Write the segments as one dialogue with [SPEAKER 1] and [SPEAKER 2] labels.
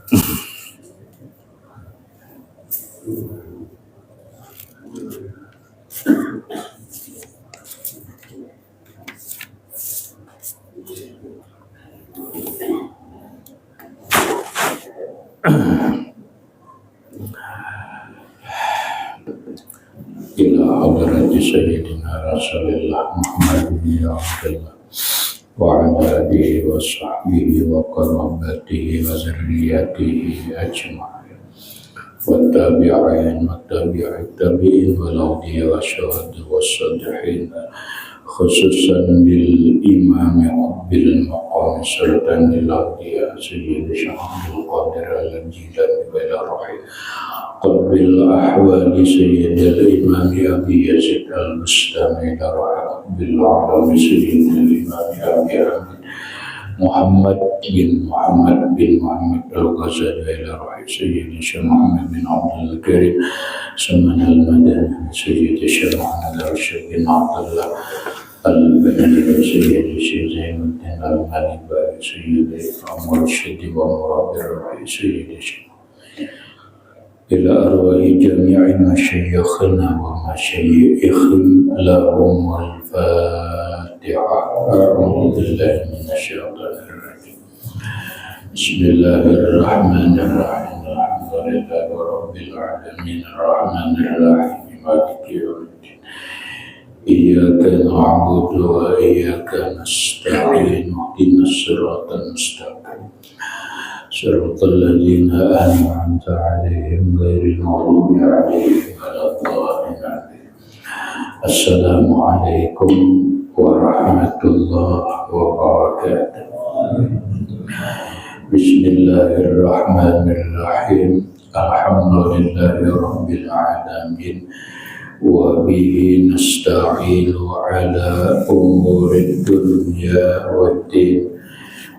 [SPEAKER 1] ila hadrati sayyidina Rasulullah Muhammad bin Abdullah wa ala alihi wa sahbihi wa qarabatihi wa zurriyatihi ajma'in wa tabi'in wa tabi'in wal awliya wa syuhada wa salihin khususan bil imam bil maqam sultan lil awliya sayyid Syahidul Qadir al-Jilani wal Rahim qadbil ahwali sayyidil imam Abi Yazid al-Bustami bil alami sayyidil imam Abi Hamid Muhammad bin Muhammad al-Ghazali ila Rahim sayyid Syekh Muhammad bin Abdul Karim Saman al-Madani sayyid Syekh Muhammad al-Rashid bin Abdullah al-Bani sayyid Syekh Zainuddin al-Malibai sayyid Amr al-Shidi wa Murabir Rahim sayyid Syekh ila arwahi jami'i masyayikhina wa masyayikhim lahum al-Fatiha. A'udzu billahi minasyaitonir rajim. Bismillahirrahmanirrahim. Alhamdulillahi rabbil alamin arrahmanir rahim maliki yaumiddin. Iyyaka na'budu wa iyyaka nasta'in ihdinas siratal mustaqim. Siratal ladzina an'amta 'alaihim ghairil maghdubi 'alaihim waladdallin. Assalamu alaikum warahmatullahi wabarakatuh. Bismillahirrahmanirrahim. Alhamdulillahi rabbil alamin. Wa bihi nasta'inu ala umurid dunya waddin.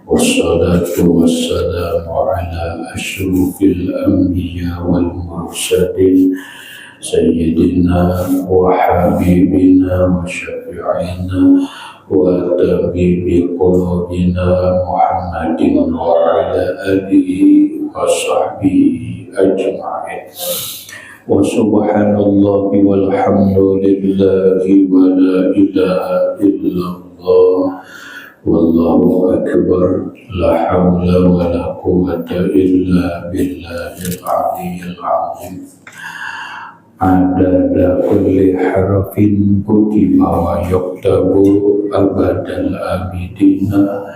[SPEAKER 1] Wassalatu wassalamu ala asyrafil anbiya wal mursalin sayyidina wa habibina wa syafi'ina wa tabibi qulubina Muhammadin wa ala alihi wa sahbihi ajma'in. Wa subhanallahi walhamdulillahi wa la ilaha illallah wallahu akbar, la hawla wa la quwwata illa billahil aliyyil azim. Adada kulli harfin kutiba wa yuktabu abadal abidina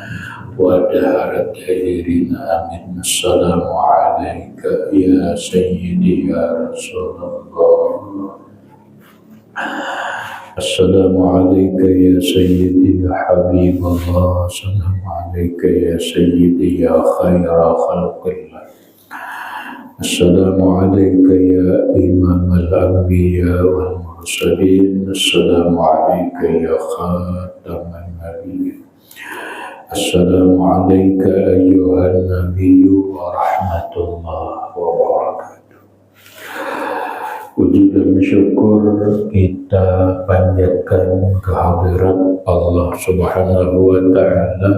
[SPEAKER 1] wa daharat dahirina amin. Assalamu alaika ya sayyidi ya Rasulullah. Assalamu alayka ya sayyidi ya Habibullah. Assalamu alayka ya sayyidi ya khaira khalqillah. Assalamu alayka ya imam al-anbiya wal mursalin. Assalamu alayka ya khataman nabiyyin. Assalamu alayka ayyuhan nabiyyu wa rahmatullahi wa barakatuh. Puji dan syukur kita panjatkan kehadirat Allah Subhanahu wa Ta'ala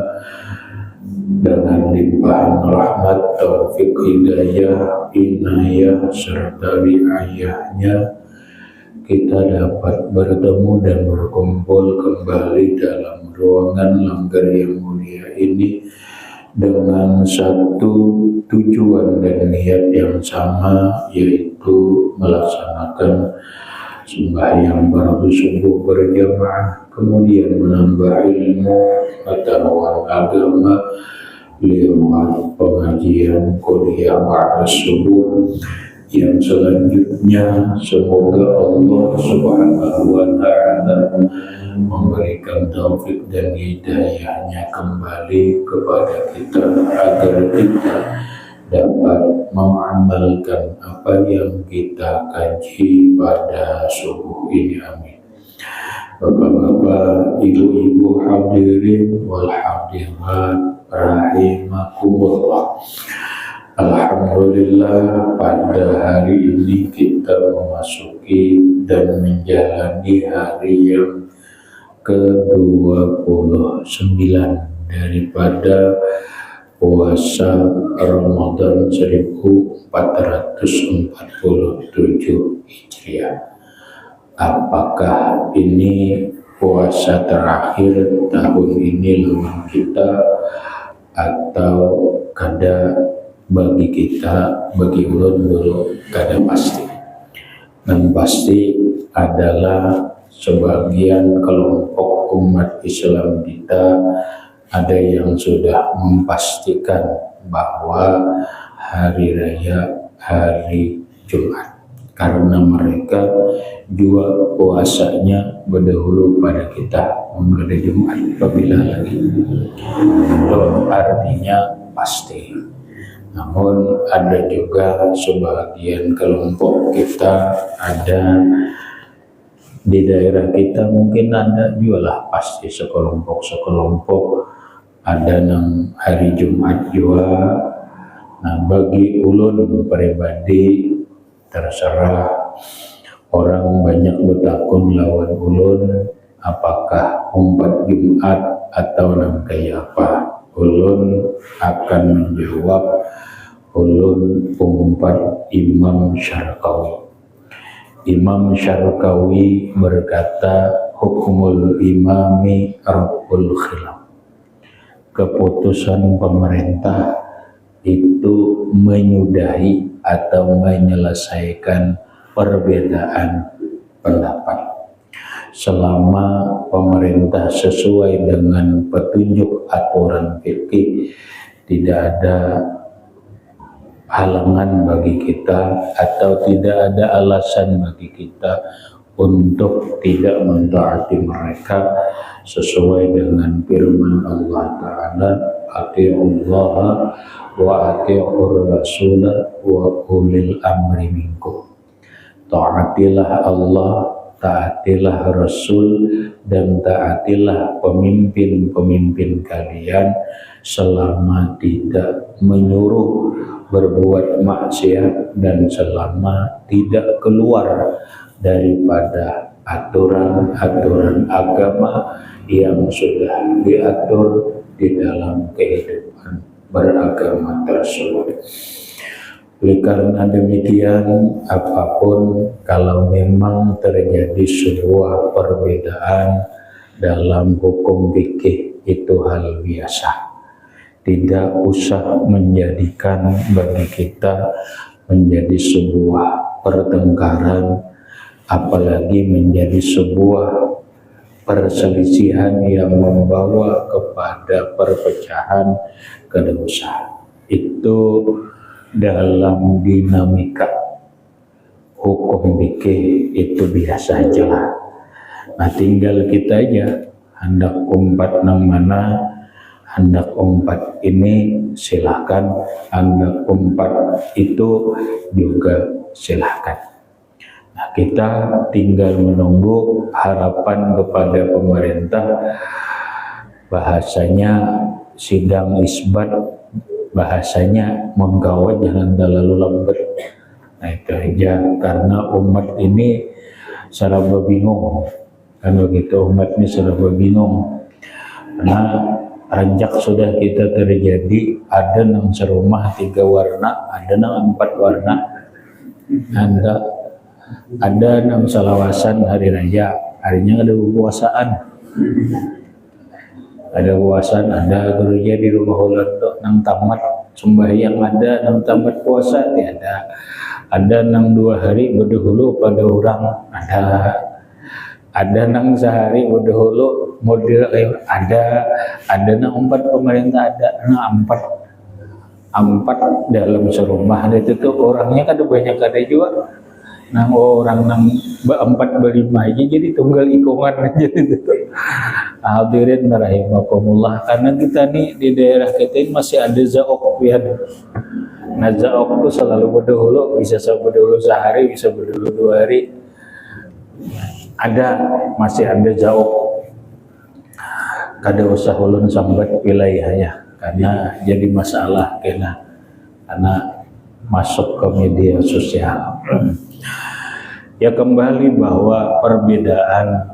[SPEAKER 1] dengan limpahan rahmat, taufik, hidayah, inayah serta riayahnya kita dapat bertemu dan berkumpul kembali dalam ruangan langgar yang mulia ini dengan satu tujuan dan niat yang sama, yaitu melaksanakan sembahyang fardu subuh berjamaah, kemudian menambah ilmu pengetahuan agama lewat pengajian kuliah ba'da subuh yang selanjutnya. Semoga Allah Subhanahu wa Ta'ala memberikan taufik dan hidayahnya kembali kepada kita agar kita dapat mengamalkan apa yang kita kaji pada subuh ini. Amin. Bapak-bapak, ibu-ibu hadirin wal hadirat rahimakumullah. Alhamdulillah, pada hari ini kita memasuki dan menjalani hari yang ke-29 daripada puasa Ramadan tahun 1447 Hijriah. Apakah ini puasa terakhir tahun ini lawan kita, atau kada bagi kita, bagi ulun dulu kada pasti. Dan pasti adalah sebagian kelompok umat Islam kita ada yang sudah memastikan bahwa hari raya hari Jumat, karena mereka juga puasanya berdahulu pada kita pada Jumat apabila lagi. Itu artinya pasti. Namun ada juga sebagian kelompok kita, ada di daerah kita mungkin ada juga lah pasti sekelompok ada nang hari Jumat juga. Nah, bagi ulun pribadi terserah, orang banyak bertakun lawan ulun apakah umpat Jumat atau nang kayak apa. Ulun akan menjawab, ulun umpat Imam Syarqawi. Imam Syarqawi berkata, hukumul imami rabbul khilaf. Keputusan pemerintah itu menyudahi atau menyelesaikan perbedaan pendapat. Selama pemerintah sesuai dengan petunjuk aturan fikih, tidak ada halangan bagi kita atau tidak ada alasan bagi kita untuk tidak mentaati mereka sesuai dengan firman Allah Ta'ala, ati'ullah wa ati'ur rasulah wa ulil amri minkum. Taatilah Allah, taatilah Rasul, dan taatilah pemimpin-pemimpin kalian selama tidak menyuruh berbuat maksiat dan selama tidak keluar daripada aturan-aturan agama yang sudah diatur di dalam kehidupan beragama tersebut. Oleh karena demikian, apapun kalau memang terjadi sebuah perbedaan dalam hukum fikih, itu hal biasa. Tidak usah menjadikan bagi kita menjadi sebuah pertengkaran, apalagi menjadi sebuah perselisihan yang membawa kepada perpecahan kedewasaan. Itu dalam dinamika hukum fikih itu biasa aja lah. Nah, tinggal kita aja hendak umpat nang mana, hendak umpat ini silahkan, hendak umpat itu juga silahkan. Nah, kita tinggal menunggu harapan kepada pemerintah, bahasanya sidang isbat, bahasanya menggawat jangan terlalu lambat. Nah, itu aja, karena umat ini serba bingung kan begitu, umat ini serba bingung karena ranjak sudah kita terjadi, ada nang serumah 3 warna, ada nang 4 warna, ada nang salawasan hari raya, harinya ada puasaan. Ada puasan, ada gereja di rumah ulat nang tamat sembahyang, ada nang tamat puasa tiada, ada nang 2 hari berdahulu pada orang, ada nang sehari berdahulu model ada nang 4 pemerintah, ada nang 4 dalam serumah. Ada itu tuh orangnya kan banyak, ada juga nang orang nang 4 5 aja jadi tunggal ikongan aja gitu. Hadirin rahimakumullah, karena kita nih di daerah kita ini masih ada zaok ya. Nah, zaok itu selalu berdahulu, bisa berdahulu sehari, bisa berdahulu 2 hari. Masih ada zaok. Kada usah ulun sambat wilayahnya karena jadi masalah karena masuk ke media sosial. Ya, kembali bahwa perbedaan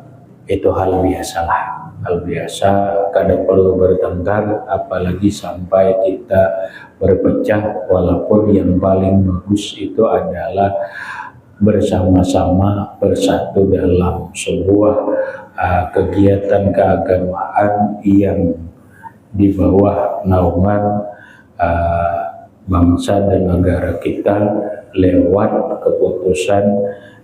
[SPEAKER 1] itu hal biasalah. hal biasa, kada perlu bertengkar, apalagi sampai kita berpecah, walaupun yang paling bagus itu adalah bersama-sama bersatu dalam sebuah kegiatan keagamaan yang di bawah naungan bangsa dan negara kita lewat keputusan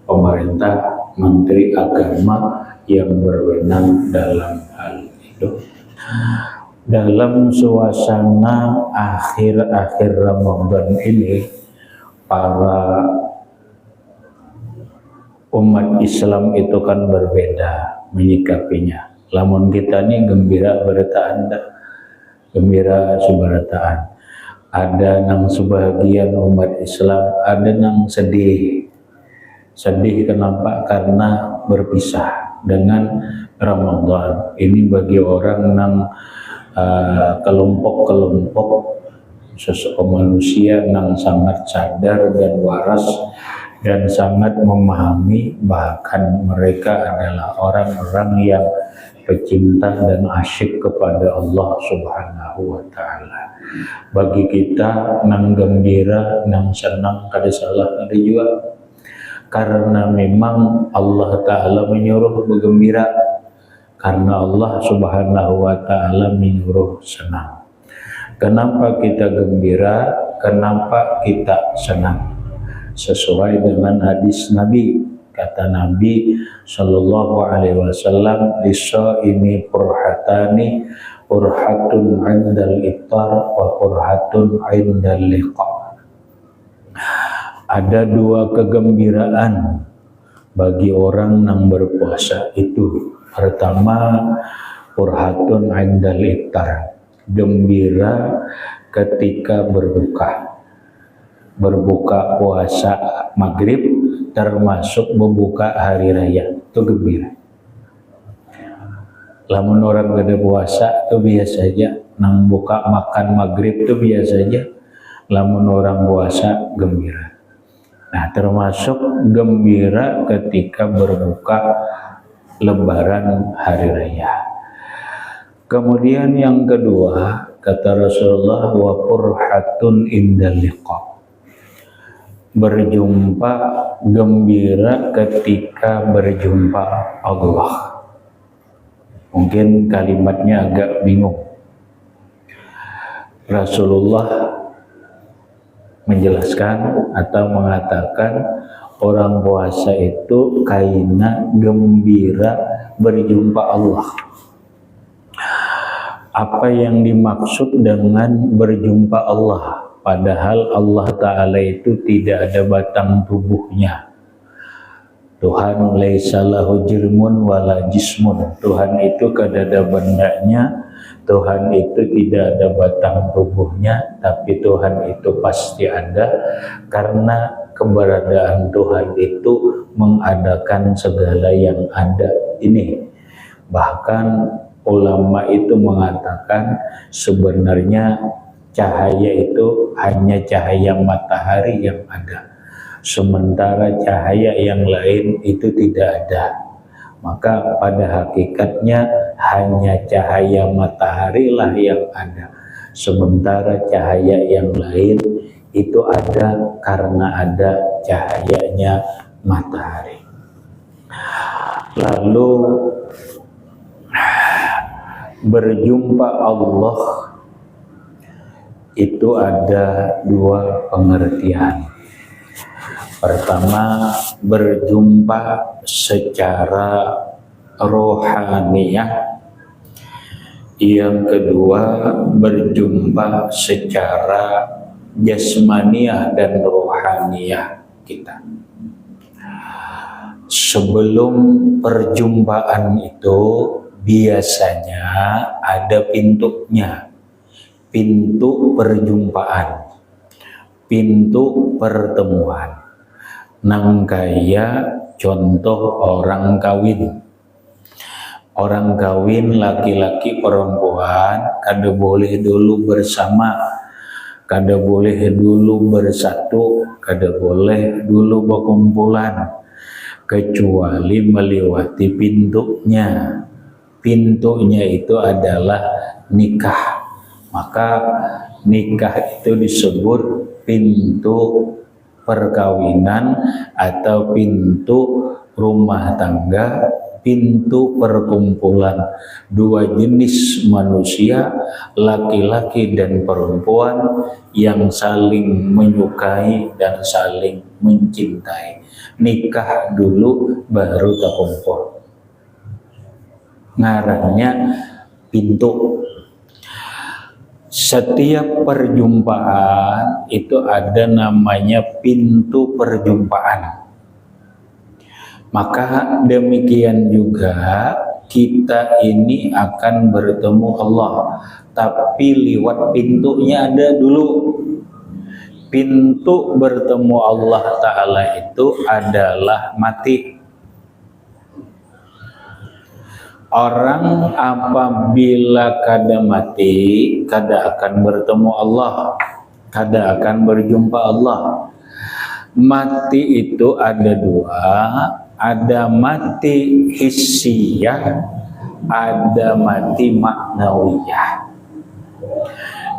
[SPEAKER 1] pemerintah, menteri agama yang berwenang dalam hal itu. Dalam suasana akhir-akhir Ramadan ini, para umat Islam itu kan berbeda menyikapinya. Lamun kita ini gembira berataan, gembira subarataan. Ada nang sebagian umat Islam, ada nang sedih. Sedih kenapa? Karena berpisah dengan Ramadan. Ini bagi orang nang kelompok-kelompok sosok manusia yang sangat sadar dan waras dan sangat memahami, bahkan mereka adalah orang-orang yang pecinta dan asyik kepada Allah Subhanahu wa Ta'ala. Bagi kita nang gembira, nang senang, kada salah, ada juga, karena memang Allah Ta'ala menyuruh bergembira, karena Allah Subhanahu wa Ta'ala menyuruh senang. Kenapa kita gembira? Kenapa kita senang? Sesuai dengan hadis Nabi. Kata Nabi Sallallahu Alaihi Wasallam, "Lishaimi qurhatani, qurhatun 'indal iftar wa qurhatun 'indal liqa." Ada dua kegembiraan bagi orang yang berpuasa itu. Pertama, qurhatun 'indal iftar, gembira ketika berbuka. Berbuka puasa maghrib termasuk membuka hari raya, itu gembira. Lamun orang gada puasa itu biasa aja, nang buka makan maghrib itu biasa aja. Lamun orang puasa gembira. Nah, termasuk gembira ketika berbuka lebaran hari raya. Kemudian yang kedua, kata Rasulullah, wa qurhatun indal liqa, berjumpa, gembira ketika berjumpa Allah. Mungkin kalimatnya agak bingung. Rasulullah menjelaskan atau mengatakan orang puasa itu kaina gembira berjumpa Allah. Apa yang dimaksud dengan berjumpa Allah? Padahal Allah Ta'ala itu tidak ada batang tubuhnya. Tuhan laisa lahu jirmun wala jismun. Tuhan itu kada ada bendanya. Tuhan itu tidak ada batang tubuhnya. Tapi Tuhan itu pasti ada. Karena keberadaan Tuhan itu mengadakan segala yang ada ini. Bahkan ulama itu mengatakan sebenarnya cahaya itu hanya cahaya matahari yang ada, sementara cahaya yang lain itu tidak ada. Maka pada hakikatnya hanya cahaya matahari lah yang ada, sementara cahaya yang lain itu ada karena ada cahayanya matahari. Lalu berjumpa Allah itu ada dua pengertian. Pertama, berjumpa secara rohaniyah. Yang kedua, berjumpa secara jasmaniyah dan rohaniyah kita. Sebelum perjumpaan itu biasanya ada pintunya. Pintu perjumpaan, pintu pertemuan. Nang kaya contoh orang kawin. Orang kawin laki-laki perempuan kada boleh dulu bersama, kada boleh dulu bersatu, kada boleh dulu berkumpulan kecuali melewati pintunya. pintunya itu adalah nikah. Maka nikah itu disebut pintu perkawinan atau pintu rumah tangga, pintu perkumpulan dua jenis manusia, laki-laki dan perempuan yang saling menyukai dan saling mencintai. Nikah dulu baru terkumpul. Ngarannya pintu. Setiap perjumpaan itu ada namanya pintu perjumpaan. Maka demikian juga kita ini akan bertemu Allah, tapi lewat pintunya ada dulu. Pintu bertemu Allah Ta'ala itu adalah mati. Orang apabila kada mati, kada akan bertemu Allah, kada akan berjumpa Allah. Mati itu ada dua, ada mati hissiyah, ada mati maknawiyah.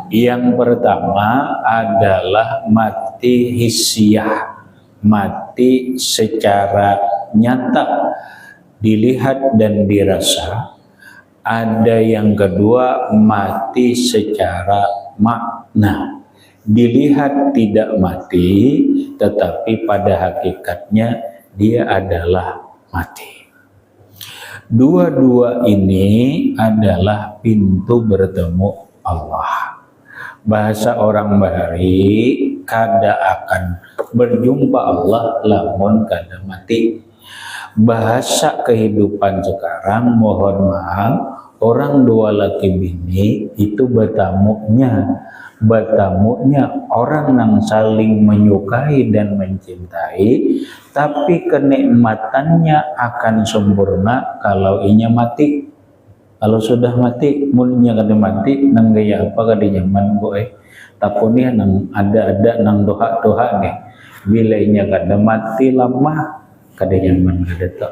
[SPEAKER 1] Yang pertama adalah mati hissiyah, mati secara nyata, dilihat dan dirasa. Ada yang kedua mati secara makna, dilihat tidak mati tetapi pada hakikatnya dia adalah mati. Dua-dua ini adalah pintu bertemu Allah. Bahasa orang Bahari, kada akan berjumpa Allah lamun kada mati. Bahasa kehidupan sekarang, mohon maaf, orang dua laki bini itu bertamunya orang yang saling menyukai dan mencintai, tapi kenikmatannya akan sempurna kalau inya mati. Kalau sudah mati, mulnya kada mati, nang gaya apa kada nyaman boy. Tapunya nang ada nang doha nih, bila inya kada mati lama, kada nyaman kada tak.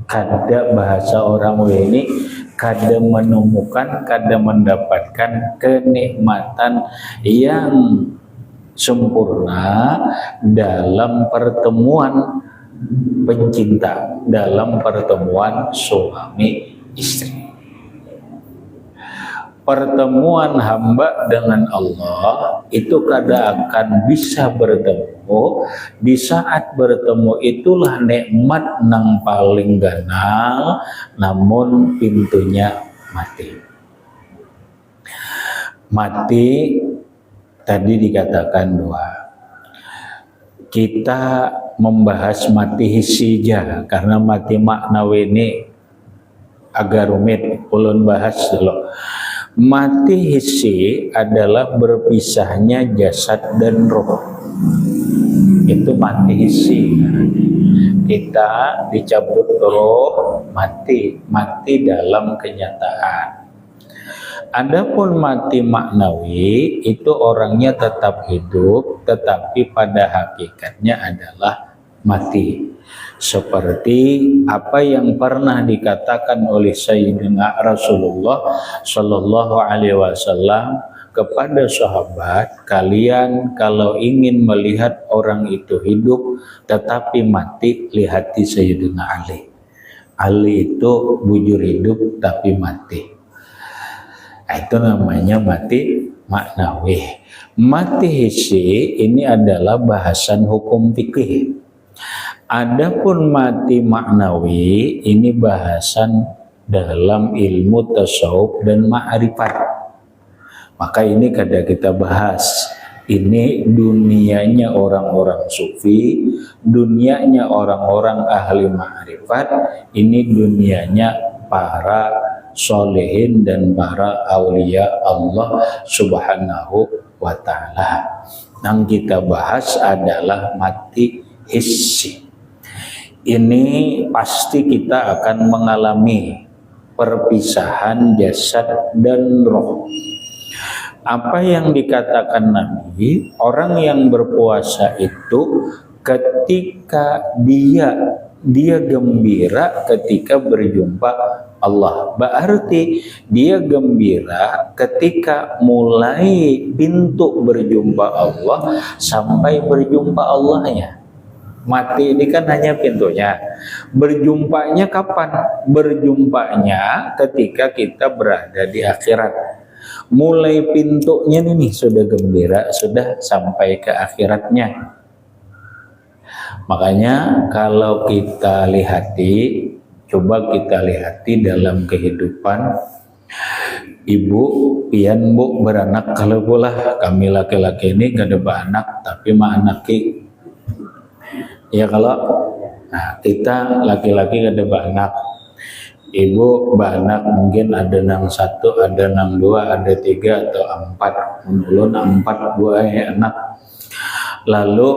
[SPEAKER 1] Kada bahasa orang ini kada menemukan, kada mendapatkan kenikmatan yang sempurna dalam pertemuan pencinta, dalam pertemuan suami istri. Pertemuan hamba dengan Allah itu kada akan bisa bertemu. Di saat bertemu itulah nikmat nang paling ganal, namun pintunya mati. Mati tadi dikatakan dua. Kita membahas mati hissiyah karena mati maknawi ini agak rumit, ulun bahas dulu. Mati hissi adalah berpisahnya jasad dan roh. Itu mati hissi. Kita dicabut roh, mati dalam kenyataan. Adapun mati maknawi itu orangnya tetap hidup, tetapi pada hakikatnya adalah mati. Seperti apa yang pernah dikatakan oleh Sayyidina Rasulullah Sallallahu Alaihi Wasallam kepada sahabat, kalian kalau ingin melihat orang itu hidup tetapi mati, lihati Sayyidina Ali. Ali itu bujur hidup tapi mati. Itu namanya mati maknawi. Mati hissi ini adalah bahasan hukum fikih. Adapun mati maknawi ini bahasan dalam ilmu tasawuf dan ma'rifat. Maka ini kada kita bahas. Ini dunianya orang-orang sufi, dunianya orang-orang ahli ma'rifat, ini dunianya para solehin dan para aulia Allah Subhanahu wa ta'ala. Yang kita bahas adalah mati hissi. Ini pasti kita akan mengalami perpisahan jasad dan roh. Apa yang dikatakan Nabi, orang yang berpuasa itu ketika dia gembira ketika berjumpa Allah. Berarti dia gembira ketika mulai pintu berjumpa Allah sampai berjumpa Allahnya. Mati ini kan hanya pintunya. Berjumpanya kapan? Berjumpanya ketika kita berada di akhirat. Mulai pintunya ini sudah gembira, sudah sampai ke akhiratnya. Makanya kalau kita lihati, coba kita lihati dalam kehidupan ibu, pian bu beranak, kalau pula kami laki-laki ini gak ada beranak tapi mah anak ki. Ya kalau kita laki-laki gak ada beranak, ibu beranak mungkin ada nang satu, ada nang dua, ada tiga atau empat, ulun empat buah anak. Lalu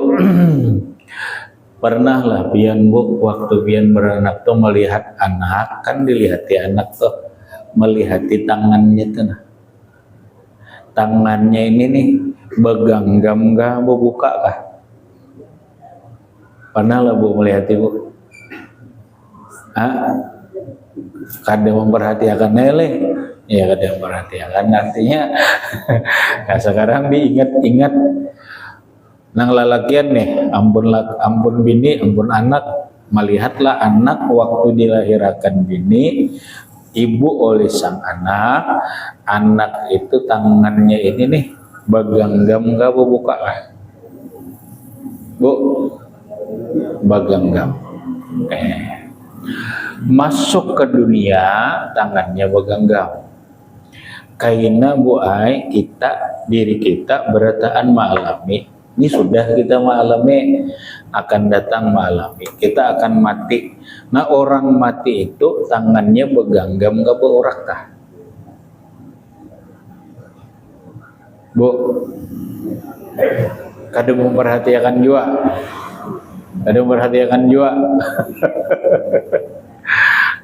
[SPEAKER 1] pernah lah pian bu waktu pian beranak tuh melihat anak, kan dilihati anak tuh melihati tangannya tuh, nah. Tangannya ini nih beganggam gak bu, buka kah? Pernah lah bu melihat ibu? Kada memperhatikan nele, ya kada memperhatikan, artinya nah sekarang diingat-ingat nang lalakian nih, ampun bini, ampun anak, melihatlah anak waktu dilahirkan bini, ibu oleh sang anak itu tangannya ini nih baganggam gak bu, buka lah bu, baganggam. Masuk ke dunia tangannya baganggam. Kaina bu ai kita, diri kita berataan ma'alami. Ini sudah kita mengalami, akan datang mengalami, kita akan mati. Nah orang mati itu tangannya beganggam gak berurak kah? Bu, kada memperhatikan juga, kada memperhatikan juga.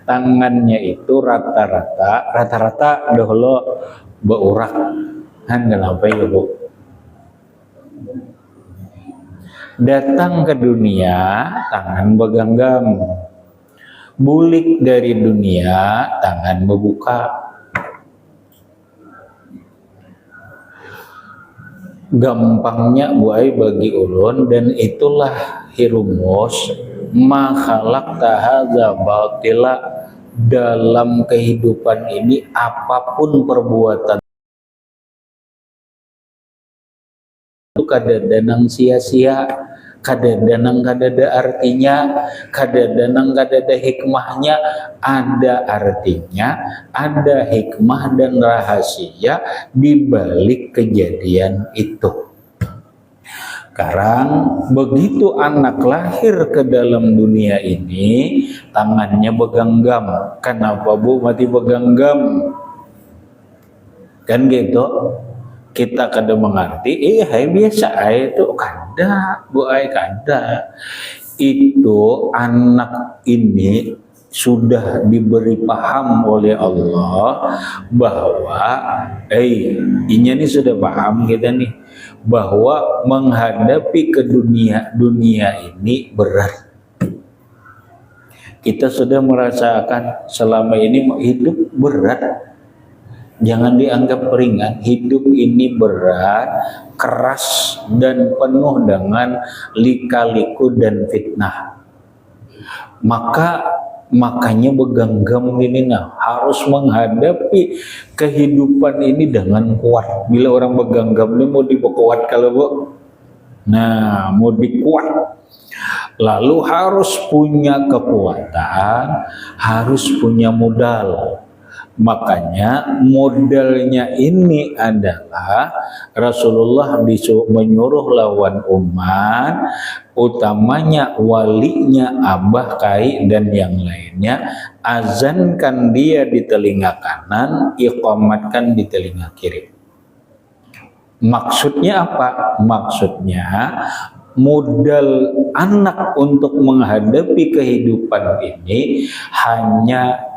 [SPEAKER 1] Tangannya itu rata-rata dahulu berurak. Kan kenapa ya bu? Datang ke dunia tangan beganggam, bulik dari dunia tangan membuka. Gampangnya buai bagi ulun, dan itulah hirumus makhalaq tahadza batila. Dalam kehidupan ini apapun perbuatan itu kadang-kadang sia-sia, kadang-kadang kadada artinya, kadang-kadang kadada hikmahnya. Ada artinya, ada hikmah dan rahasia di balik kejadian itu. Sekarang begitu anak lahir ke dalam dunia ini, tangannya beganggam. Kenapa bu mati beganggam? Kan gitu. Kita kada mengerti, hai biasa itu kada, bu ai kada. Itu anak ini sudah diberi paham oleh Allah bahwa ini sudah paham kita nih bahwa menghadapi ke dunia ini berat. Kita sudah merasakan selama ini hidup berat. Jangan dianggap ringan. Hidup ini berat, keras, dan penuh dengan lika-liku dan fitnah. Makanya beganggam ini harus menghadapi kehidupan ini dengan kuat. Bila orang beganggam ini mau dibuat kalau bu, nah mau dikuat, lalu harus punya kekuatan, harus punya modal. Makanya modalnya ini adalah Rasulullah menyuruh lawan umat, utamanya walinya, abah, kai, dan yang lainnya, azankan dia di telinga kanan, iqamatkan di telinga kiri. Maksudnya apa? Maksudnya modal anak untuk menghadapi kehidupan ini hanya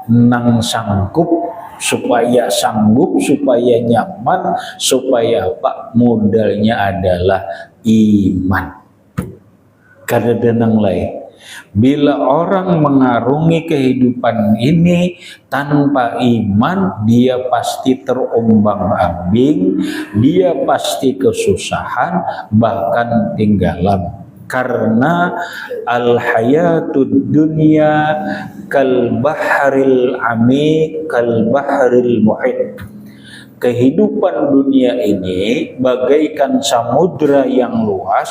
[SPEAKER 1] supaya sanggup, supaya nyaman, supaya apa? Modalnya adalah iman. Kada denang lain. Bila orang mengarungi kehidupan ini tanpa iman, dia pasti terombang-ambing, dia pasti kesusahan, bahkan tinggalan. Karena al-hayatud dunya kal bahril amiq kal bahril muhit. Kehidupan dunia ini bagaikan samudra yang luas,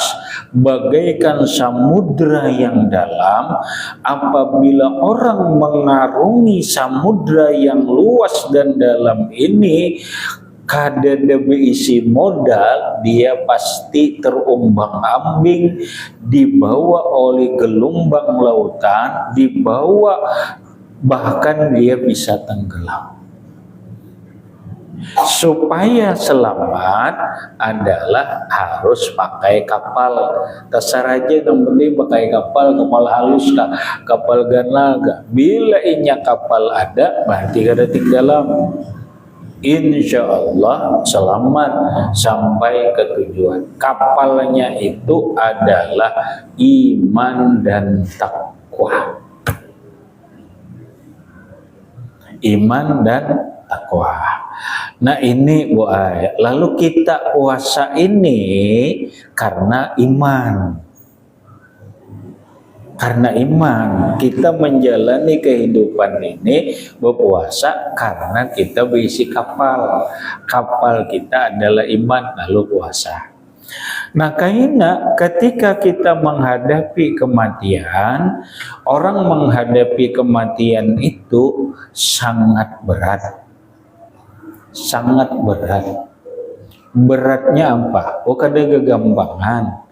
[SPEAKER 1] bagaikan samudra yang dalam. Apabila orang mengarungi samudra yang luas dan dalam ini, kadada beisi modal, dia pasti terombang-ambing, dibawa oleh gelombang lautan, dibawa, bahkan dia bisa tenggelam. Supaya selamat adalah harus pakai kapal. Terserah aja, yang penting pakai kapal halus kah, kapal ganaga. Bila inya kapal ada, berarti kada tinggalan. Insya Allah selamat sampai ke tujuan. Kapalnya itu adalah iman dan takwa. Iman dan takwa. Nah ini Bu Ay. Lalu kita puasa ini karena iman. Karena iman kita menjalani kehidupan ini berpuasa karena kita berisi kapal. Kapal kita adalah iman, lalu puasa. Nah karena ketika kita menghadapi kematian, orang menghadapi kematian itu sangat berat. Sangat berat. Beratnya apa? Oh kada gegampangan.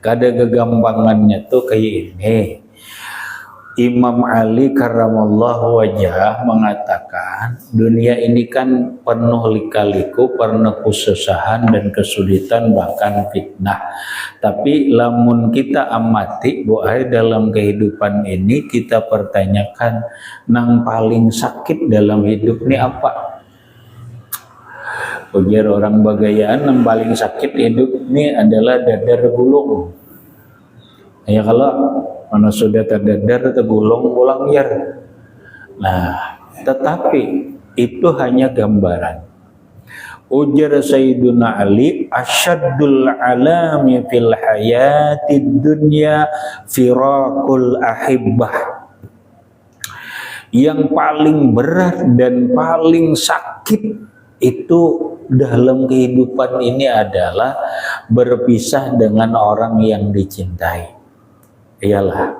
[SPEAKER 1] Kada gegampangannya tuh kayak ini. Imam Ali karramallahu wajah mengatakan dunia ini kan penuh lika-liku, penuh kesusahan dan kesulitan, bahkan fitnah. Tapi lamun kita amati bahwa dalam kehidupan ini kita pertanyakan nang paling sakit dalam hidup ini apa? Ujar orang Bagayaan yang paling sakit hidup ini adalah dadar gulung. Ya kalau mana sudah terdadar tergulung pulang ya. Nah, tetapi itu hanya gambaran. Ujar Sayyiduna Ali, asyaddul alami fil hayatid dunya firaqul ahibbah. Yang paling berat dan paling sakit itu dalam kehidupan ini adalah berpisah dengan orang yang dicintai. Iyalah,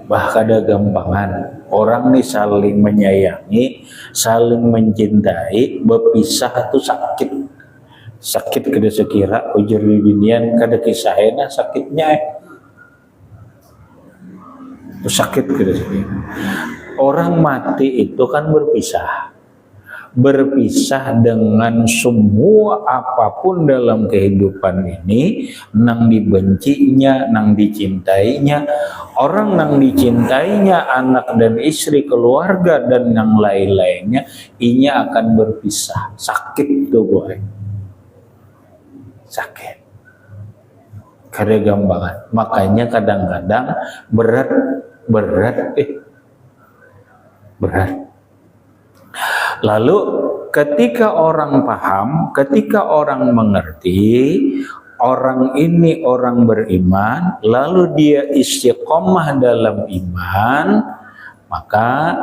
[SPEAKER 1] bahkan ada gampangan orang nih saling menyayangi, saling mencintai, berpisah itu sakit kada sekira ujar di dunia kada kisahnya sakitnya itu sakit kada sekira. Orang mati itu kan berpisah dengan semua apapun dalam kehidupan ini, nang dibencinya, nang dicintainya, orang nang dicintainya, anak dan istri, keluarga dan yang lain-lainnya, inya akan berpisah. Sakit tuh boy, sakit. Kada gampangan. Makanya kadang-kadang berat. Lalu ketika orang paham, ketika orang mengerti, orang ini orang beriman, lalu dia istiqomah dalam iman, maka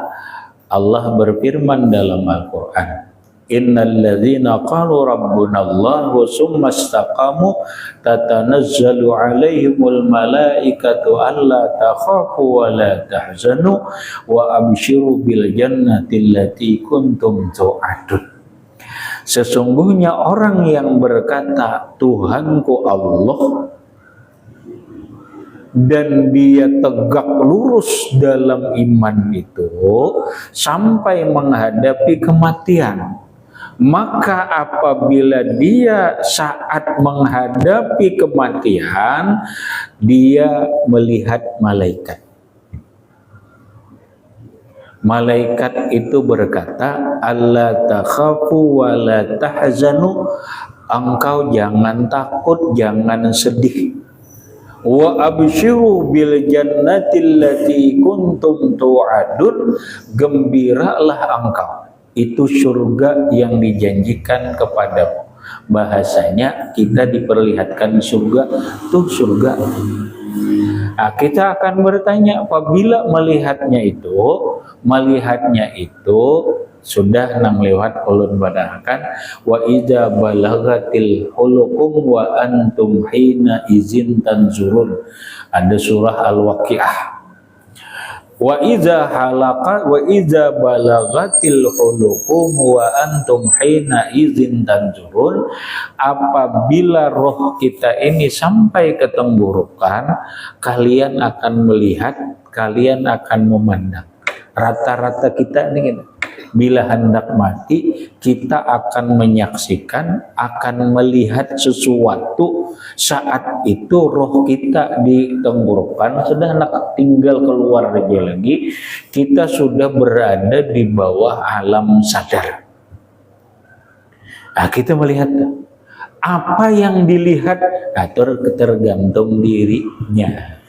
[SPEAKER 1] Allah berfirman dalam Al-Quran, innal ladzina qalu rabbunallahu summa istaqamu tatanazzalu alaihimul malaikatu alla takhafu wa la tahzanu wa abshiru bil jannati allati kuntum tu'adun. Sesungguhnya orang yang berkata Tuhanku Allah dan dia tegak lurus dalam iman itu sampai menghadapi kematian, maka apabila dia saat menghadapi kematian dia melihat malaikat. Malaikat itu berkata, alla takhafu wa la tahzanu, engkau jangan takut, jangan sedih. Wa absyiru bil jannati allati kuntum tu'adun, gembiralah engkau, itu surga yang dijanjikan kepadamu. Bahasanya kita diperlihatkan surga, tuh surga. Nah, kita akan bertanya apabila melihatnya itu sudah nang lewat ulun badahkan wa idza balagatil hulukum wa antum hina izin tanzurun. Ada surah Al-Waqiah. Wa idza balagatil hulukum wa antum hina izin tanzurun, apabila roh kita ini sampai ke tenggorokan, kalian akan melihat, kalian akan memandang. Rata-rata kita ini bila hendak mati, kita akan menyaksikan, akan melihat sesuatu. Saat itu roh kita di tenggorokan, sudah hendak tinggal keluar lagi, kita sudah berada di bawah alam sadar. Nah, kita melihat apa yang dilihat atau tergantung dirinya.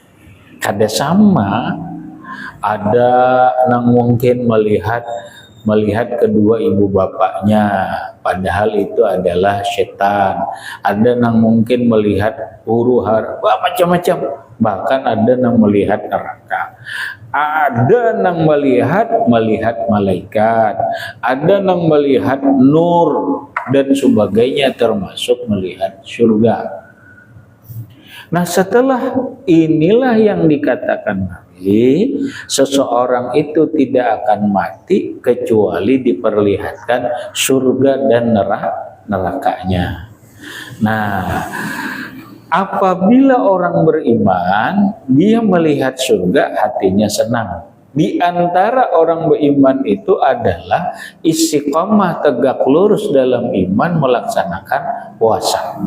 [SPEAKER 1] Kada sama, ada yang mungkin melihat kedua ibu bapaknya, padahal itu adalah setan. Ada yang mungkin melihat huru hara, macam-macam. Bahkan ada yang melihat neraka. Ada yang melihat malaikat. Ada yang melihat nur dan sebagainya, termasuk melihat surga. Nah, setelah inilah yang dikatakan Nabi, seseorang itu tidak akan mati kecuali diperlihatkan surga dan nerakanya. Nah, apabila orang beriman, dia melihat surga, hatinya senang. Di antara orang beriman itu adalah istiqomah, tegak lurus dalam iman, melaksanakan puasa.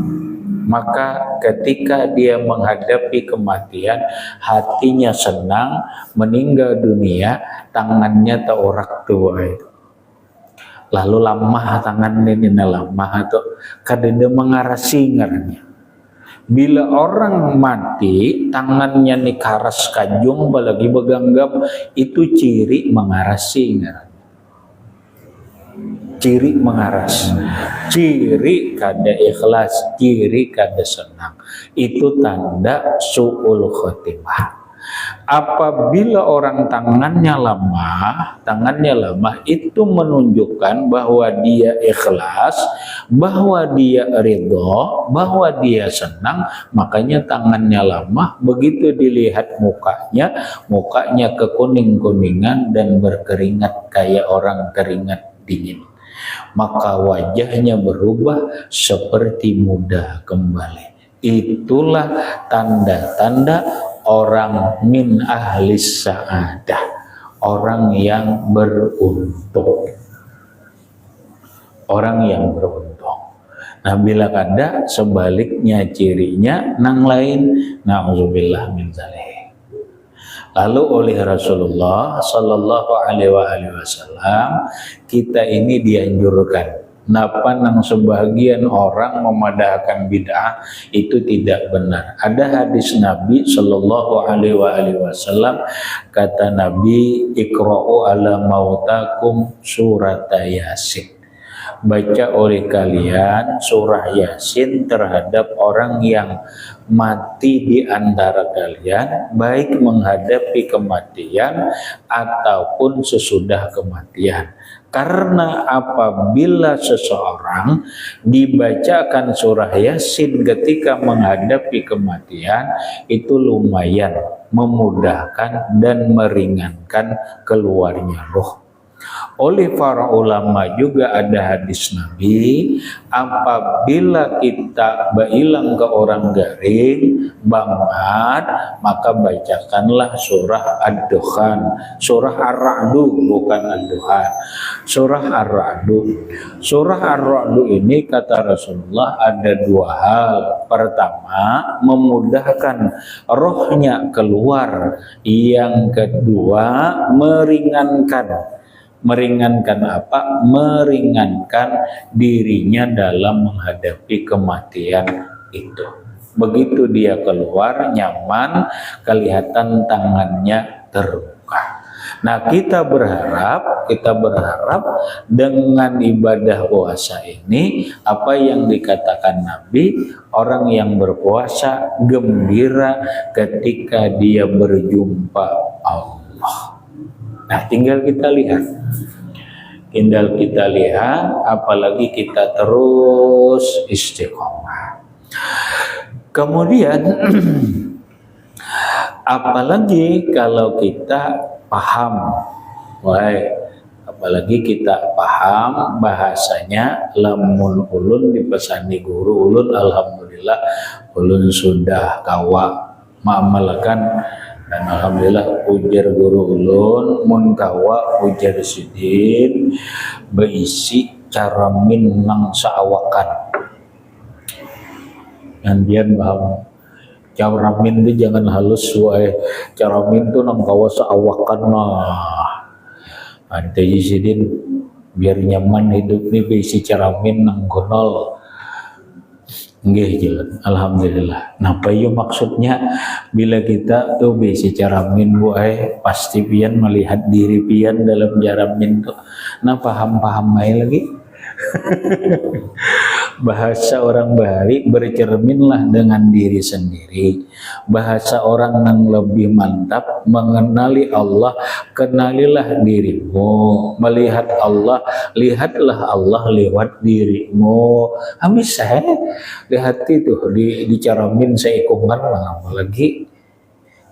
[SPEAKER 1] Maka ketika dia menghadapi kematian, hatinya senang, meninggal dunia, tangannya teorak tua itu. Lalu lamah tangannya ini lamah itu, kadang mengarasi ngarannya. Bila orang mati, tangannya nih karas kajung, apalagi beganggap, itu ciri mengarasi ngarannya. Ciri mengaras, ciri kada ikhlas, ciri kada senang. Itu tanda su'ul khotimah. Apabila orang tangannya lemah, itu menunjukkan bahwa dia ikhlas, bahwa dia ridho, bahwa dia senang. Makanya tangannya lemah, begitu dilihat mukanya kekuning-kuningan dan berkeringat kayak orang keringat dingin. Maka wajahnya berubah seperti muda kembali. Itulah tanda-tanda orang min ahlis sa'adah, orang yang beruntung. Orang yang beruntung. Nah, bila kada sebaliknya cirinya nang lain, na'udzubillah min dzalik. Lalu oleh Rasulullah Sallallahu Alaihi Wasallam, kita ini dianjurkan. Napa nang sebagian orang memadahkan bid'ah itu tidak benar. Ada hadis Nabi Sallallahu Alaihi Wasallam, kata Nabi, iqra'u ala mautakum surat Yasin. Baca oleh kalian surah Yasin terhadap orang yang mati di antara kalian, baik menghadapi kematian ataupun sesudah kematian. Karena apabila seseorang dibacakan surah Yasin ketika menghadapi kematian, itu lumayan memudahkan dan meringankan keluarnya roh. Oleh para ulama juga ada hadis Nabi, apabila kita hilang ke orang garing, bangat, maka bacakanlah surah Ad-Dukhan, surah Ar-Ra'du, bukan Ad-Dukhan, surah Ar-Ra'du. Surah Ar-Ra'du ini kata Rasulullah ada dua hal. Pertama, memudahkan rohnya keluar. Yang kedua, meringankan apa? Meringankan dirinya dalam menghadapi kematian itu. Begitu dia keluar nyaman, kelihatan tangannya terbuka. Nah, kita berharap dengan ibadah puasa ini apa yang dikatakan Nabi, orang yang berpuasa gembira ketika dia berjumpa Allah. Nah, tinggal kita lihat, apalagi kita terus istiqomah. Kemudian apalagi kalau kita paham, apalagi kita paham bahasanya, lamun ulun dipesani guru ulun, alhamdulillah ulun sudah kawa mengamalkan, dan alhamdulillah ujar guru ulun mun kawa ujar sidin berisi cara minang saawakan. Nandian paham cara min itu jangan halus wae, cara min itu nang kawa saawakan lah. Ante sidin biar nyaman hidup nih bisi cara min nang gonol. Nggih jalan, alhamdulillah. Nah, payo maksudnya bila kita tuh bisi cara min wae pasti pian melihat diri pian dalam cara min tuh. Nah, paham-paham aja lagi. Bahasa orang Bali, bercerminlah dengan diri sendiri. Bahasa orang yang lebih mantap, mengenali Allah, kenalilah dirimu. Melihat Allah, lihatlah Allah lewat dirimu. Habis saya lihat itu dicaramin seikungan lah, apalagi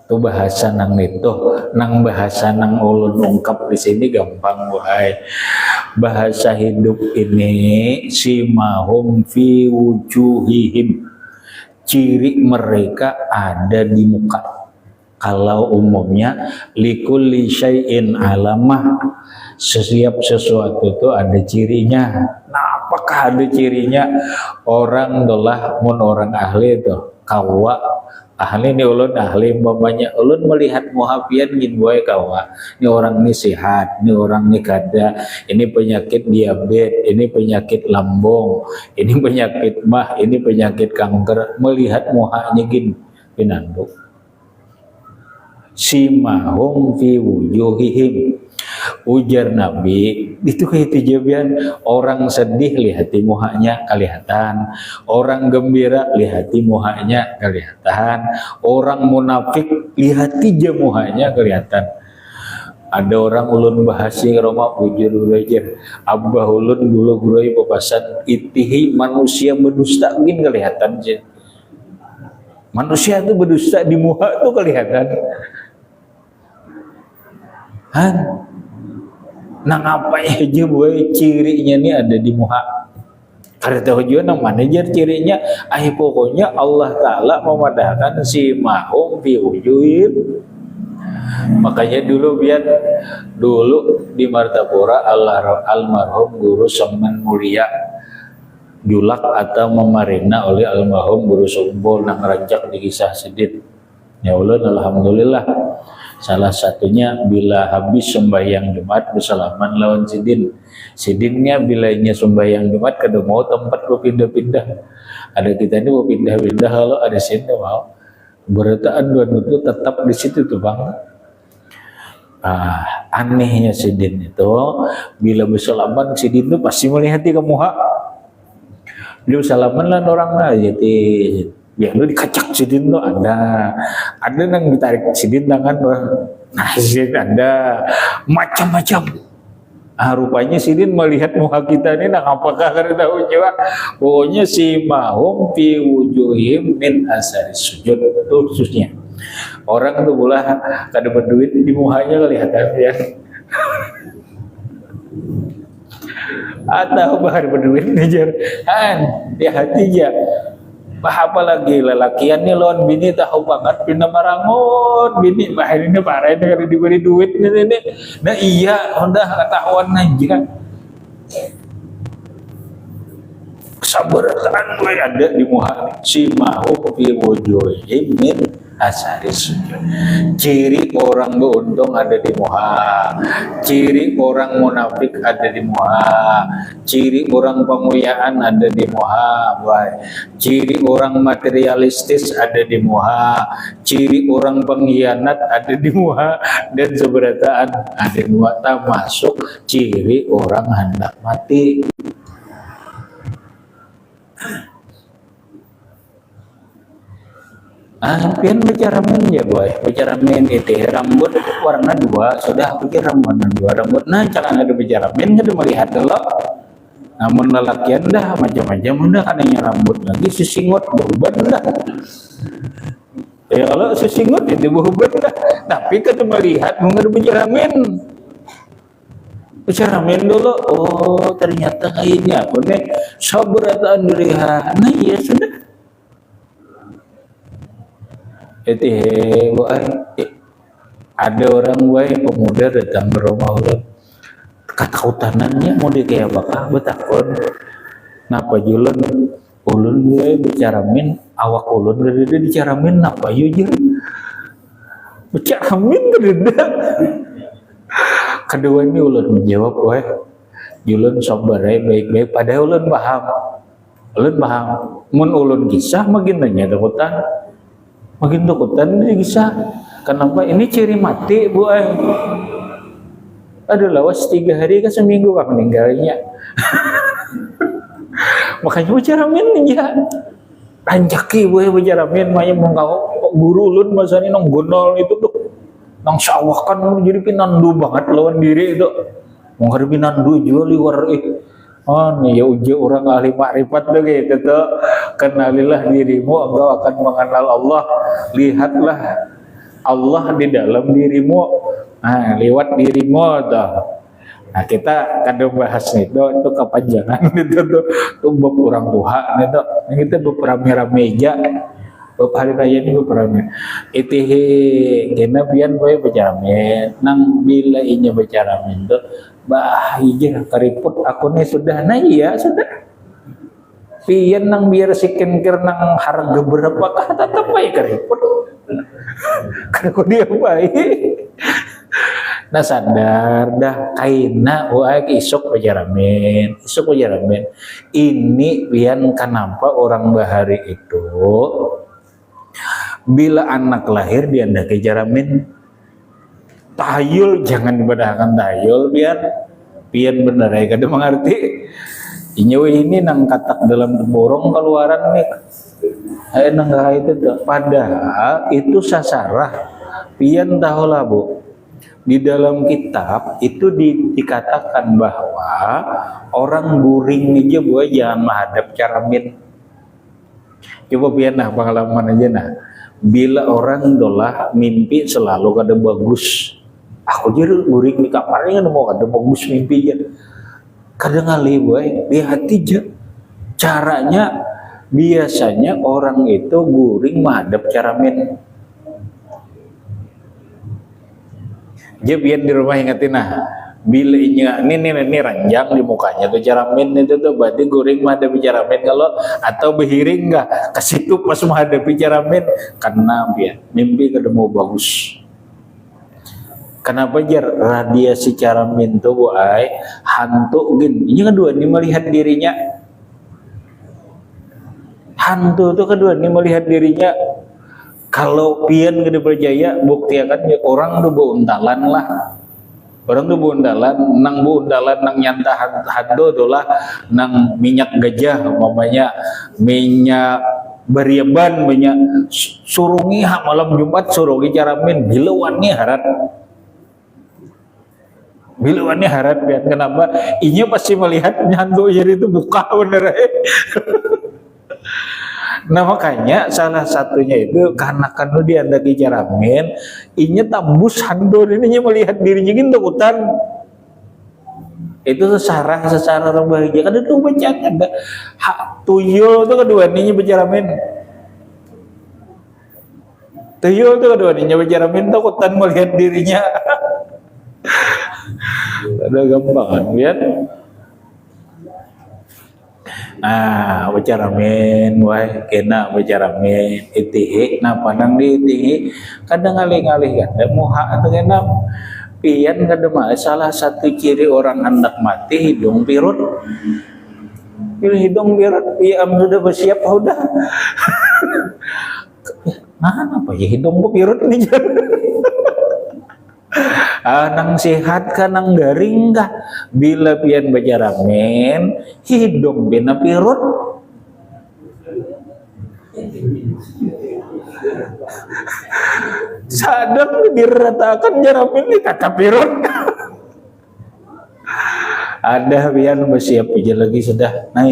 [SPEAKER 1] itu bahasa nang itu, nang bahasa nang ulun ungkap di sini gampang wahai. Bahasa hidup ini simahum fi wujuhihim, ciri mereka ada di muka. Kalau umumnya likulli syai'in alamah, setiap sesuatu itu ada cirinya. Nah, apakah ada cirinya? Orang adalah mun orang ahli itu kawa ahli, ini ulun ahli, umpamanya ulun melihat muhafian gin boy kawa, ini orang ini sehat, ini orang ini kada, ini penyakit diabetes, ini penyakit lambung, ini penyakit mah, ini penyakit kanker. Melihat muhanya gin pinanduk simahum fi wujuhihim, ujar Nabi itu kayak jawaban. Orang sedih lihati muhanya kelihatan, orang gembira lihati muhanya kelihatan, orang munafik lihati je muhanya kelihatan. Ada orang ulun bahasi Roma bujur belajar abah ulun dulu gurui papasan itihi manusia berdusta gin kelihatan je. Manusia itu berdusta di muha itu kelihatan. Nah, apa aja boy cirinya nih ada di muha. Karena tahu juga nang manajer cirinya, pokoknya Allah Ta'ala memadahkan si mahum fi wujuhim. Makanya dulu di Martapura almarhum guru Semen Mulia julak atau memarina oleh almarhum guru Sumbul nang rancak di kisah sedit. Ya Allah, alhamdulillah. Salah satunya bila habis sembahyang Jumat bersalaman lawan sidin. Sidinnya bilanya sembahyang Jumat kada mau tempat berpindah-pindah. Ada kita ini berpindah-pindah, kalau ada sini mau. Berataan dua itu tetap di situ tuh bang. Anehnya sidin itu bila bersalaman sidin itu pasti melihat ke muha. Beliau salaman lah orang lah jadi. Ya lu dikacak sidin tuh ada yang ditarik sidin tangan, nah sidin ada macam-macam. Rupanya sidin melihat muka kita ini, nah apakah kada tahu juga. Pokoknya si mahum fi wujuhim min asari sujud itu khususnya. Orang tuh pula kada berduit di mukanya kelihatan ya. Atau bahar berduit aja, di hatinya. Apa lagi lelakian nih lawan bini tahu banget pindah marangon bini bahar ini parah ini kada diberi duit ini. Nah iya udah ketahuan aja. Kesabaran gue ada di muha si mahu fi wujuhihim min Asari sujud. Ciri orang beruntung ada di muha. Ciri orang munafik ada di muha. Ciri orang pemuyaan ada di muha. Ciri orang materialistis ada di muha. Ciri orang pengkhianat ada di muha. Dan seberataan ada di muha. Termasuk ciri orang hendak mati. Pian bicara men ya boy, bicara men itu rambut warna dua, sudah pikir rambut dua rambut. Nah jangan ada bicara men, ada melihat dulu. Namun lelakian dah macam-macam dah, adanya rambut lagi sesingot berubah dah. Ya kalau sesingot itu berubah dah. Tapi kita melihat mengenai bicara men. Bicara men dulu, oh ternyata kayaknya aku nih sabarataan diriha. Nah iya sudah. Ada orang pemuda datang ke rumah ulun, ketakutanannya mau kayak bakal betakon napa julun ulun bicara min awak ulun gede bicara min napa yujur bicara min gede. Kedua ini ulun menjawab julun sabar baik-baik padahal ulun paham mun ulun kisah makin nanya takutan makin takutan ini bisa. Kenapa? Ini ciri mati bu. Aduh lawas 3 hari ke seminggu kah meninggalnya. Makanya bicara min ya ranjaki bu bicara min makanya mau guru ulun masa ini nong gonol itu tuh nong sawah kan jadi pinandu banget lawan diri itu mau hari pinandu jual liwar oh nih ya uji orang ahli makrifat tuh gitu tuh. Kenalilah dirimu engkau akan mengenal Allah. Lihatlah Allah di dalam dirimu. Nah lewat dirimu tuh. Nah kita kadang bahas itu kepanjangan itu tuh bab orang tua itu kita beberapa meja bab hari raya ini beberapa itu kena pian boy berjamin nang bila inya berjamin tuh bah iya kariput aku nih sudah nah iya sudah pian nang biar sikin nang harga berapa kah tetap baik kariput karena dia baik nah sadar dah kaina wae isuk pejaramin ini pian kenapa orang bahari itu bila anak lahir dia ndak kejaramin tahayul jangan dibedahkan tahayul pian bener ya kada mengerti inyo ini nang katak dalam borong keluaran nih nang itu tuh padahal itu sasarah pian tahulah bu di dalam kitab itu dikatakan bahwa orang guring aja bu jangan menghadap caramin. Coba pian nah pengalaman aja nah bila orang dolah mimpi selalu kada bagus. Aku jadi guring di kamarnya mau kada bagus mimpi aja. Kadang kali boy lihat aja caranya biasanya orang itu guring menghadap caramin. Dia biar di rumah ingetin nah bila ini ranjang di mukanya tuh caramin itu tuh berarti guring menghadapi caramin kalau atau behiring enggak ke situ pas menghadapi caramin karena biar mimpi kada mau bagus. Kenapa jar radiasi caramin tuh boy hantu gin ini kedua ini melihat dirinya hantu tuh kedua ini melihat dirinya. Kalau pian gede berjaya bukti akan ya, orang tuh beundalan lah orang tuh beundalan nang nyantah hado tuh lah nang minyak gajah umpamanya minyak beriaban minyak surungi malam Jumat surungi caramin bilauannya harat pian kenapa inya pasti melihat nyantu jadi itu buka bener Nah makanya salah satunya itu karena kan dia anda caramin inya tambus handor ini melihat dirinya gitu takutan itu secara orang bahagia kan itu baca ada hak tuyul itu kedua ini bercaramin tuyul itu kedua ini bercaramin takutan melihat dirinya ada gampang kan lihat. Nah, bacaramen wae kena bacaramen itihi nah pandang di itihi kadang ngalih-ngalih kan moha atau kena pian kada mah salah satu ciri orang hendak mati hidung pirut. Pilih hidung pirut ya sudah bersiap udah. Nah, apa ya hidung pirut ini? Nang sehat ka nang garing ka bila pian bacaramen hidung bina pirut sadang diratakan jaramin di kata pirut ada pian bersiap aja lagi sudah. Nah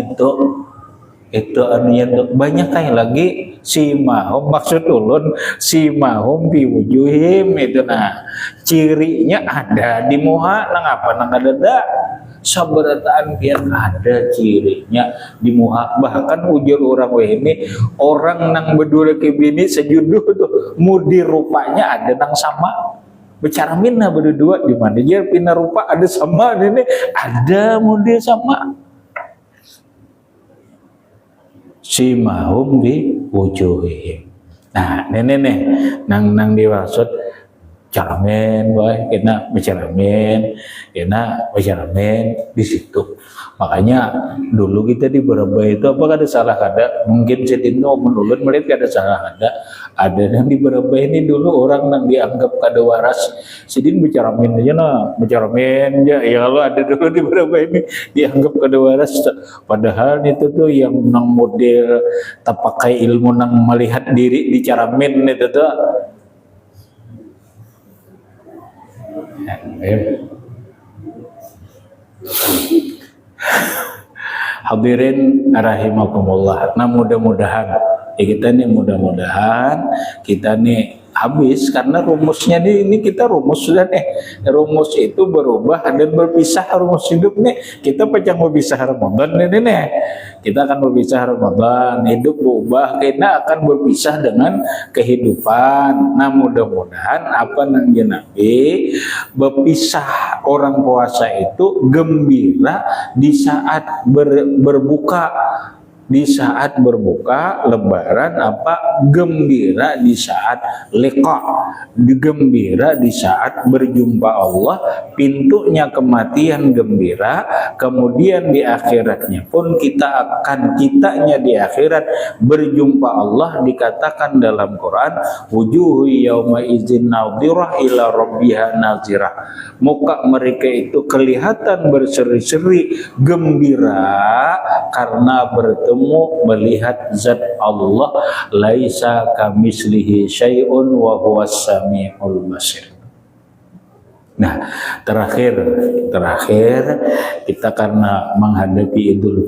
[SPEAKER 1] itu anunya banyak kayak lagi si mahum maksud ulun si mahum biwujuhim itu nah cirinya ada di muha nang apa nang ada sabarataan pian ada cirinya di muha bahkan ujar orang ini orang nang berdua ke bini sejuduh tuh mudi rupanya ada nang sama bicara minna berdua di mana dia pina rupa ada sama ini ada mudi sama si mahum bi wujuhihim. Nah, nih nang dimaksud caramen bae kena bicaramen, kena bicaramen di situ. Makanya dulu kita di Bereba itu apakah ada salah kada? Mungkin sedino menulun melihat ada salah ada yang di Bereba ini dulu orang yang dianggap kada waras. Sidin bicaramen aja nah, bicaramen aja. Ya kalau ada dulu di Bereba ini dianggap kada waras. Padahal itu tuh yang nang model tak pakai ilmu nang melihat diri di caramen itu tuh. Hadirin rahimakumullah. Nah mudah-mudahan kita nih habis karena rumusnya ini kita rumus sudah nih rumus itu berubah dan berpisah rumus hidup nih kita pecah berpisah Ramadan ini nih kita akan berpisah Ramadan hidup berubah kita akan berpisah dengan kehidupan. Nah mudah-mudahan apa nang Nabi berpisah orang puasa itu gembira di saat berbuka di saat berbuka lebaran apa gembira di saat liqa gembira di saat berjumpa Allah pintunya kematian gembira kemudian di akhiratnya pun kitanya di akhirat berjumpa Allah dikatakan dalam Quran wujuhu yauma idzin nadhirah ila rabbiha nazirah muka mereka itu kelihatan berseri-seri gembira karena bertemu melihat zat Allah laisa kamislihi syai'un wa huwas samiul basir. Nah, terakhir kita karena menghadapi Idul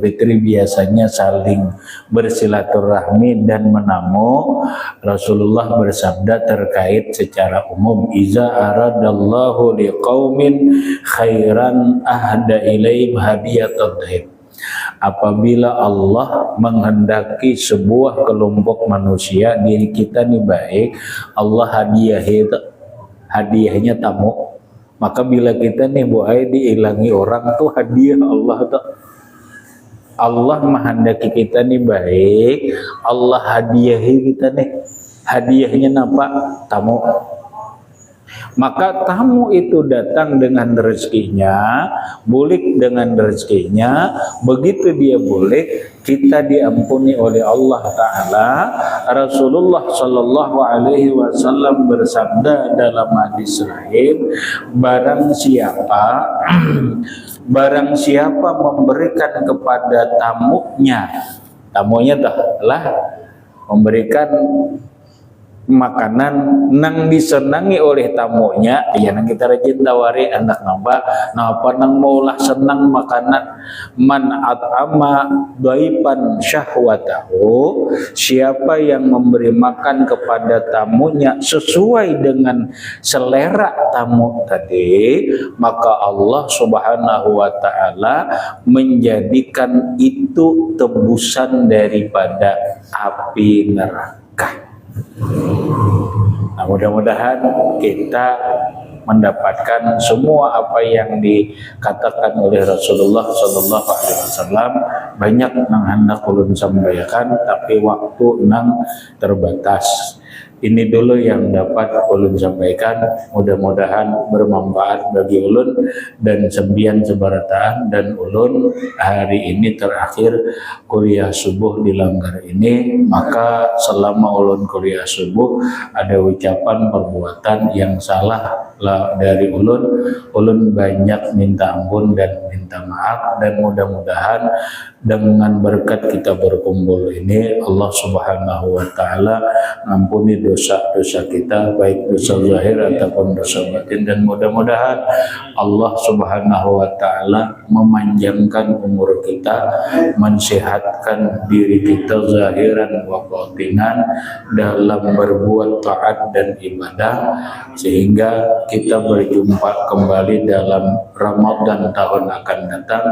[SPEAKER 1] Fitri biasanya saling bersilaturahmi dan menamu. Rasulullah bersabda terkait secara umum, "Iza aradallahu liqaumin khairan ahda ilaihim hadiyatan dhib." Apabila Allah menghendaki sebuah kelompok manusia diri kita nih baik, Allah hadiahnya tamu. Maka bila kita nih buai diilangi orang tuh hadiah Allah tuh. Allah menghendaki kita nih baik, Allah hadiahi kita nih. Hadiahnya apa? Tamu. Maka tamu itu datang dengan rezekinya, bulik dengan rezekinya, begitu dia bulik, kita diampuni oleh Allah Ta'ala. Rasulullah Shallallahu Alaihi Wasallam bersabda dalam hadis lain, barang siapa memberikan kepada tamunya lah memberikan makanan nang disenangi oleh tamunya ya nang kita rajin tawari anak nambah napa nang maulah senang makanan man at'ama dhaipan syahwatahu siapa yang memberi makan kepada tamunya sesuai dengan selera tamu tadi maka Allah Subhanahu wa taala menjadikan itu tebusan daripada api neraka. Nah, mudah-mudahan kita mendapatkan semua apa yang dikatakan oleh Rasulullah Sallallahu Alaihi Wasallam. Banyak nang hendak ulun sampaikan, tapi waktu nang terbatas. Ini dulu yang dapat ulun sampaikan, mudah-mudahan bermanfaat bagi ulun dan sembian sebarataan. Dan ulun hari ini terakhir kuliah subuh di Langgar ini, maka selama ulun kuliah subuh ada ucapan perbuatan yang salah lah dari ulun banyak minta ampun dan minta maaf. Dan mudah-mudahan dengan berkat kita berkumpul ini, Allah Subhanahu wa Ta'ala mengampuni dosa-dosa kita, baik dosa zahir ataupun dosa batin. Dan mudah-mudahan Allah Subhanahu wa Ta'ala memanjangkan umur kita, mensehatkan diri kita zahiran wa batinan dalam berbuat taat dan ibadah, sehingga kita berjumpa kembali dalam Ramadan tahun akan datang.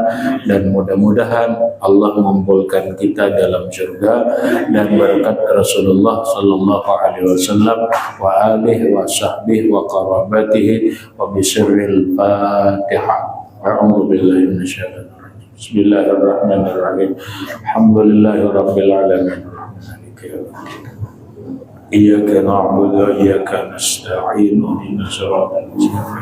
[SPEAKER 1] Dan mudah-mudahan Allah mengumpulkan kita dalam surga dan berkat Rasulullah Sallallahu Alaihi Wasallam wa alihi wa sahbihi wa qarabatihi wa bisirril Fatihah. A'udzu billahi minasyaitonir rajim. Bismillahirrahmanirrahim. Alhamdulillahirabbil alamin. إياك نعبد وإياك نستعين اهدنا الصراط المستقيم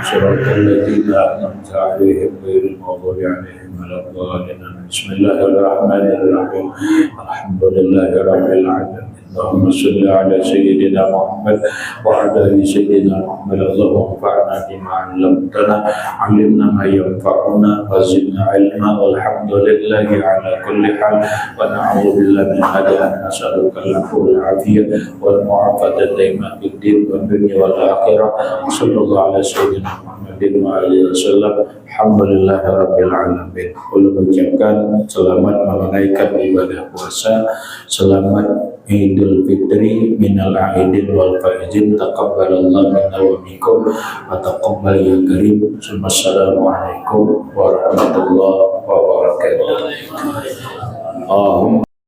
[SPEAKER 1] صراط الذين أنعمت عليهم غير المغضوب عليهم ولا الضالين. بسم الله الرحمن الرحيم. الحمد لله رب العالمين. اللهم صل على سيدنا محمد وعلى آل سيدنا محمد. اللهم انفعنا بما علمتنا، علمنا ما ينفعنا وزدنا علما، والحمد لله على كل حال، ونعوذ بالله من هدى نسألك العفو والعافية والمعافاة الدائمة في الدين والدنيا والآخرة. صلى الله على سيدنا محمد وعلى آله وسلم. Alhamdulillah Rabbil Alamin. Ulun mengucapkan selamat menunaikan ibadah puasa, selamat Idul Fitri minal aidin wal faizin, taqabbalallahu minna wa minkum wa taqabbal ya karim. Assalamualaikum warahmatullahi wabarakatuh.